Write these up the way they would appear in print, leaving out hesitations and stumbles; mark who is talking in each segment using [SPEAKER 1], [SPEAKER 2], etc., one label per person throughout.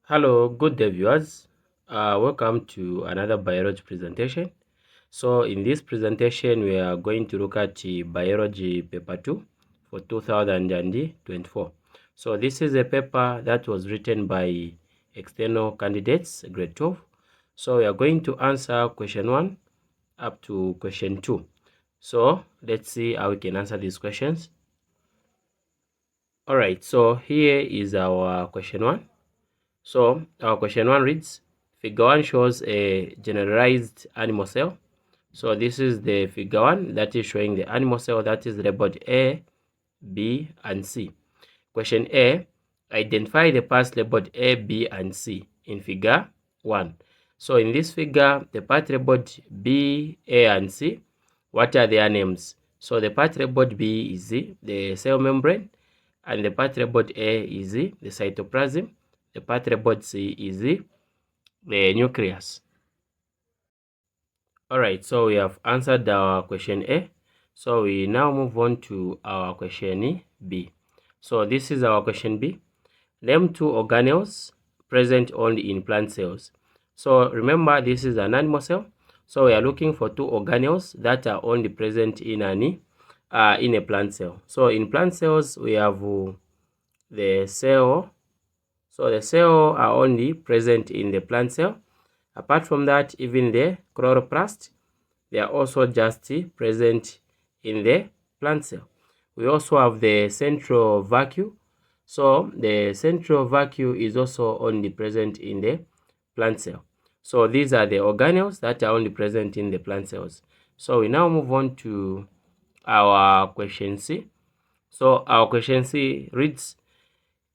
[SPEAKER 1] Hello, good day viewers. Welcome to another biology presentation. So in this presentation, we are going to look at biology paper 2 for 2024. So this is a paper that was written by external candidates, grade 12. So we are going to answer question 1 up to question 2. So let's see how we can answer these questions. All right, so here is our question 1. So our question 1 reads, figure 1 shows a generalized animal cell. So this is the figure 1 that is showing the animal cell that is labeled A, B, and C. Question A, identify the parts labeled A, B, and C in figure 1. So in this figure, the part labeled B, A, and C, what are their names? So the part labeled B is the cell membrane, and the part labeled A is the cytoplasm. The part labeled C is the nucleus. Alright, so we have answered our question A. So we now move on to our question B. So this is our question B. Name 2 organelles present only in plant cells. So remember, this is an animal cell. So we are looking for 2 organelles that are only present in a plant cell. So in plant cells, we have the cell. So the cell are only present in the plant cell. Apart from that, even the chloroplast, they are also just present in the plant cell. We also have the central vacuole. So the central vacuole is also only present in the plant cell. So these are the organelles that are only present in the plant cells. So we now move on to our question C. So our question C reads,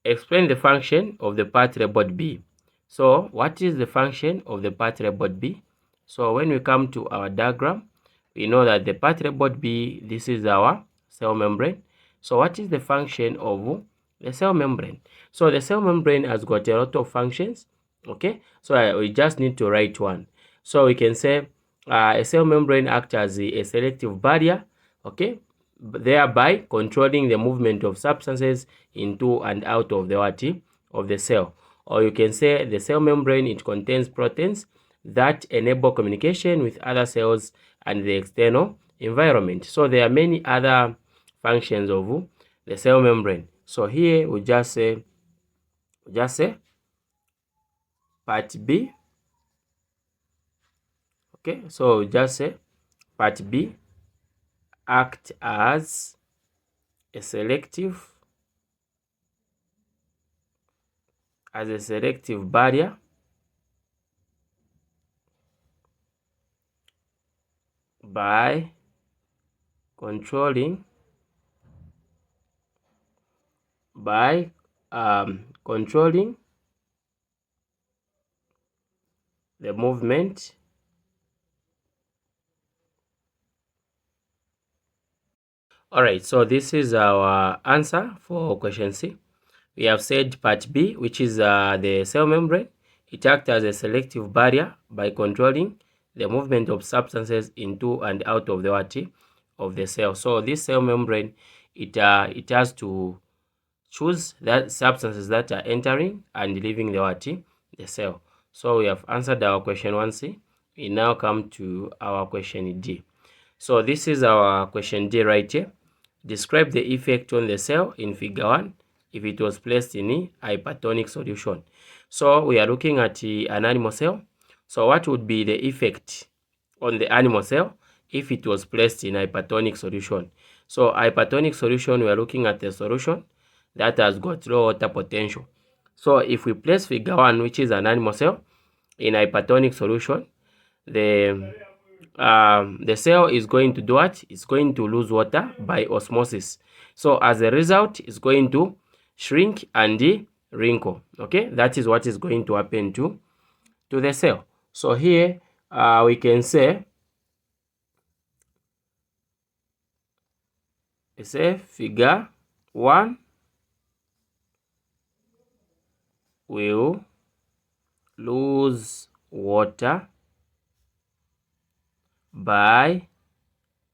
[SPEAKER 1] explain the function of the part labeled B. So what is the function of the part labeled B? So when we come to our diagram, we know that the part labeled B, this is our cell membrane. So what is the function of the cell membrane? So the cell membrane has got a lot of functions. Okay, so we just need to write one. So we can say a cell membrane acts as a selective barrier. Okay, thereby controlling the movement of substances into and out of the cell. Or you can say the cell membrane, it contains proteins that enable communication with other cells and the external environment. So there are many other functions of the cell membrane. So here we just say part B. Okay, so we just say part B act as a selective barrier by controlling the movement All right, so this is our answer for question C. We have said part B, which is the cell membrane. It acts as a selective barrier by controlling the movement of substances into and out of the cell. So this cell membrane, it has to choose that substances that are entering and leaving the cell. So we have answered our question 1C. We now come to our question D. So this is our question D right here. Describe the effect on the cell in figure 1 if it was placed in a hypertonic solution. So we are looking at an animal cell. So what would be the effect on the animal cell if it was placed in hypertonic solution? So hypertonic solution, we are looking at the solution that has got low water potential. So if we place figure 1, which is an animal cell, in hypertonic solution, the cell is going to do what? It's going to lose water by osmosis. So as a result, it's going to shrink and wrinkle. Okay, that is what is going to happen to the cell. So here we can say figure 1 will lose water by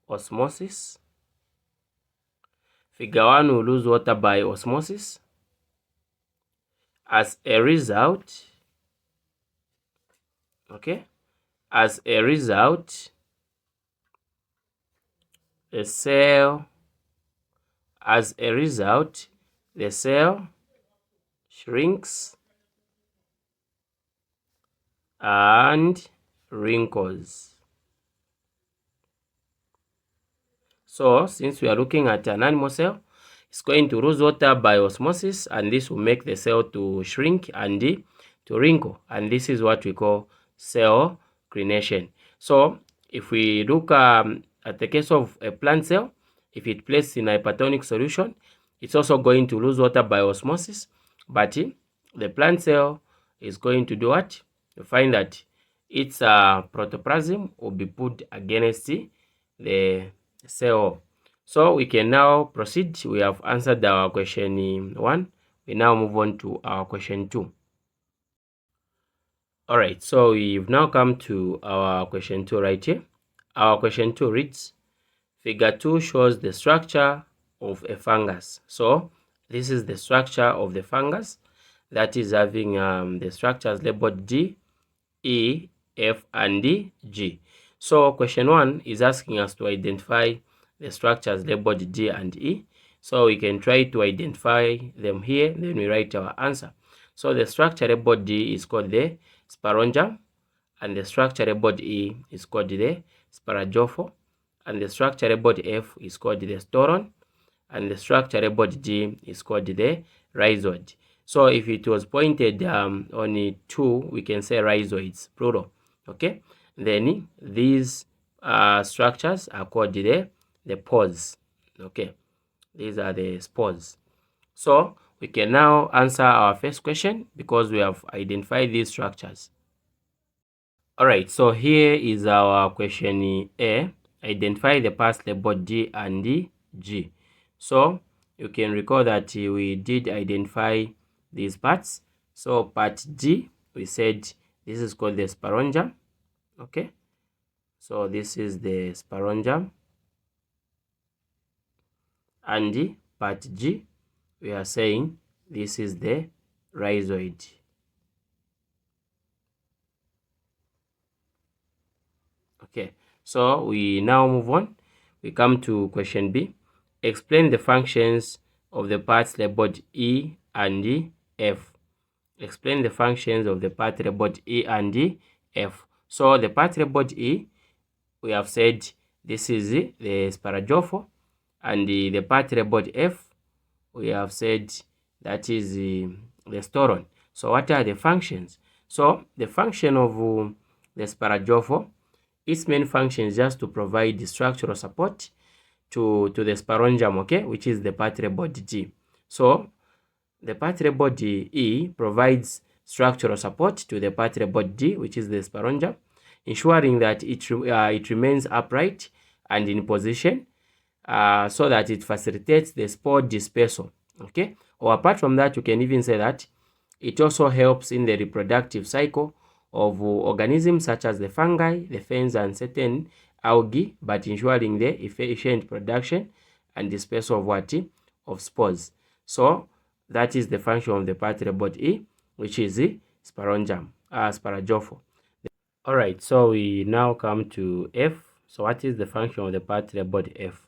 [SPEAKER 1] osmosis. Figure 1 will lose water by osmosis, As a result, okay, as a result, the cell shrinks and wrinkles. So since we are looking at an animal cell, it's going to lose water by osmosis, and this will make the cell to shrink and to wrinkle, and this is what we call cell crenation. So if we look at the case of a plant cell, if it placed in a hypertonic solution, it's also going to lose water by osmosis, but the plant cell is going to do what? You find that its protoplasm will be put against the cell. So we can now proceed. We have answered our question 1. We now move on to our question 2. Alright, so we've now come to our question 2 right here. Our question 2 reads, Figure 2 shows the structure of a fungus. So this is the structure of the fungus that is having the structures labeled D, E, F, and G. So question 1 is asking us to identify the structures labeled D and E. So we can try to identify them here, then we write our answer. So the structure labeled D is called the sporangum, and the structure labeled E is called the sparagiopho, and the structure labeled F is called the storon, and the structure labeled G is called the rhizoid. So if it was pointed on 2, we can say rhizoids, plural. Okay, then these structures are called the pores. Okay, these are the spores. So we can now answer our first question because we have identified these structures. Alright, so here is our question A. Identify the parts labeled D and G. So you can recall that we did identify these parts. So part D, we said this is called the sporangum. Okay, so this is the sporangum. And part G, we are saying this is the rhizoid. Okay, so we now move on. We come to question B. Explain the functions of the parts labeled E and F. Explain the functions of the part labeled E and F. So the part labeled E, we have said this is the sparagiopho, and the part labeled F, we have said that is the storon. So what are the functions? So the function of the sparagiopho, its main function is just to provide the structural support to the sporangum, okay, which is the part labeled G. So the part labeled E provides structural support to the part labeled D, which is the sporangum, ensuring that it remains upright and in position so that it facilitates the spore dispersal. Okay, or apart from that, you can even say that it also helps in the reproductive cycle of organisms such as the fungi, the ferns, and certain algae, but ensuring the efficient production and dispersal of what? Of spores. So that is the function of the part labeled E, which is the sporangum, sparagiopho. Alright, so we now come to F. So what is the function of the part labeled F?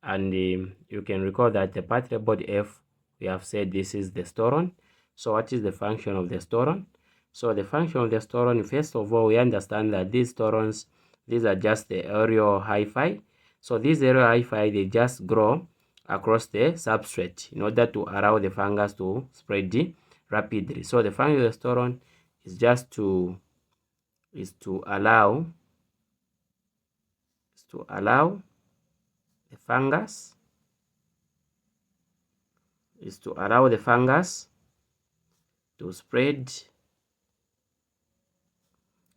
[SPEAKER 1] And you can recall that the part labeled F, we have said this is the storon. So what is the function of the storon? So the function of the storon, first of all, we understand that these storons, these are just the aerial hyphae. So these aerial hyphae, they just grow across the substrate in order to allow the fungus to spread rapidly. So the function of the storon is just to allow the fungus to spread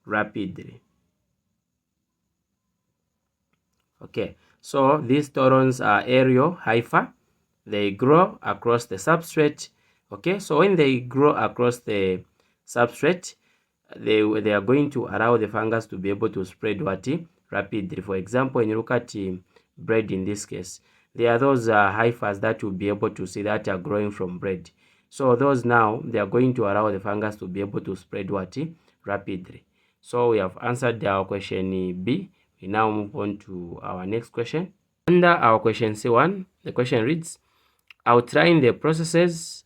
[SPEAKER 1] rapidly. Okay, so these storons are aerial hyphae. They grow across the substrate. Okay, so when they grow across the substrate, they are going to allow the fungus to be able to spread rapidly. For example, when you look at bread in this case, there are those hyphas that you'll be able to see that are growing from bread. So those now, they are going to allow the fungus to be able to spread what? Rapidly. So we have answered our question B. We now move on to our next question. Under our question C1, the question reads, outline the process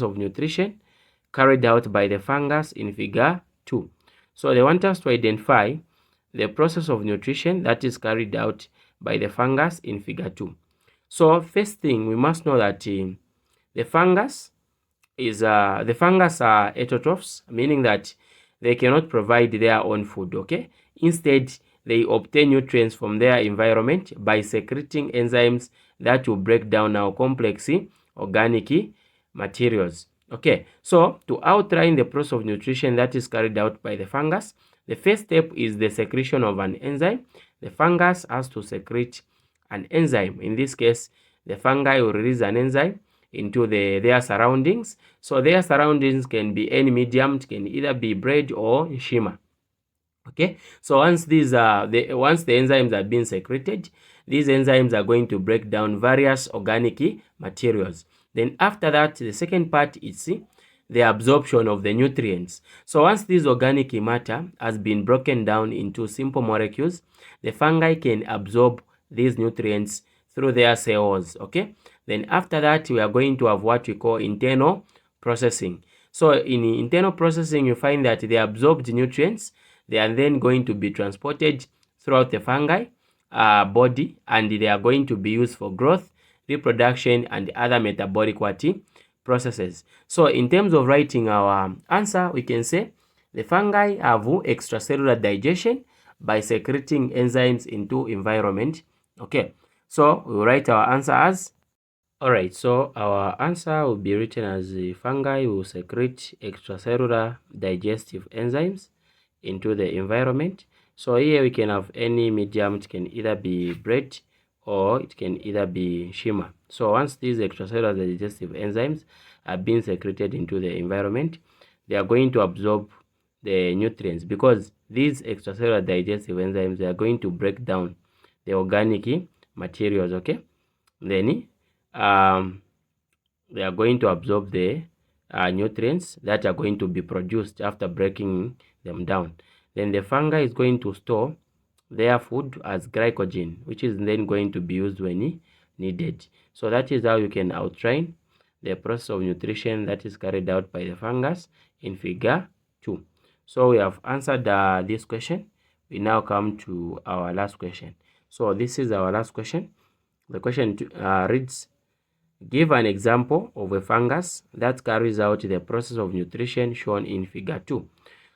[SPEAKER 1] of nutrition carried out by the fungus in figure 2. So they want us to identify the process of nutrition that is carried out by the fungus in figure 2. So first thing, we must know that the fungus are autotrophs, meaning that they cannot provide their own food, okay? Instead, they obtain nutrients from their environment by secreting enzymes that will break down our complex organic materials. Okay, so to outline the process of nutrition that is carried out by the fungus, the first step is the secretion of an enzyme. The fungus has to secrete an enzyme. In this case, the fungi will release an enzyme into their surroundings. So their surroundings can be any medium, it can either be bread or shimmer. Okay, so once the enzymes are being secreted, these enzymes are going to break down various organic materials. Then after that, the second part is the absorption of the nutrients. So once this organic matter has been broken down into simple molecules, the fungi can absorb these nutrients through their cells. Okay, then after that, we are going to have what we call internal processing. So in internal processing, you find that the absorbed nutrients, they are then going to be transported throughout the fungi body, and they are going to be used for growth, reproduction, and other metabolic processes. So in terms of writing our answer, we can say the fungi have extracellular digestion by secreting enzymes into environment. Okay, so we will write our answer as, alright, so our answer will be written as the fungi will secrete extracellular digestive enzymes into the environment. So here we can have any medium. It can either be bread or it can either be shimmer. So once these extracellular digestive enzymes are being secreted into the environment, they are going to absorb the nutrients, because these extracellular digestive enzymes, they are going to break down the organic materials. Okay, then they are going to absorb the nutrients that are going to be produced after breaking them down. Then the fungi is going to store their food as glycogen, which is then going to be used when needed. So that is how you can outline the process of nutrition that is carried out by the fungus in figure 2. So we have answered this question. We now come to our last question. So this is our last question. The question reads, give an example of a fungus that carries out the process of nutrition shown in figure 2.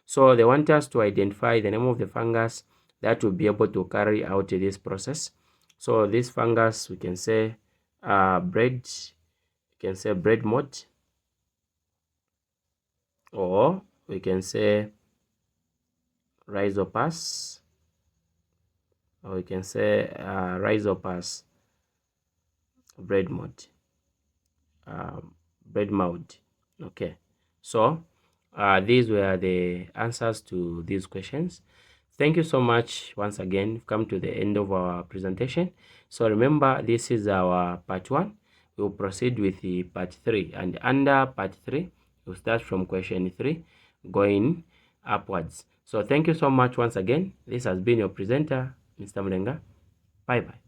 [SPEAKER 1] So they want us to identify the name of the fungus that will be able to carry out this process. So this fungus, we can say bread mold, or we can say rhizopus, or we can say rhizopus bread mold. Okay, so these were the answers to these questions. Thank you so much once again. We've come to the end of our presentation. So remember, this is our part 1. We'll proceed with the part 3, and under part 3 we'll start from question 3 going upwards. So thank you so much once again. This has been your presenter, Mr. Mlenga. Bye bye.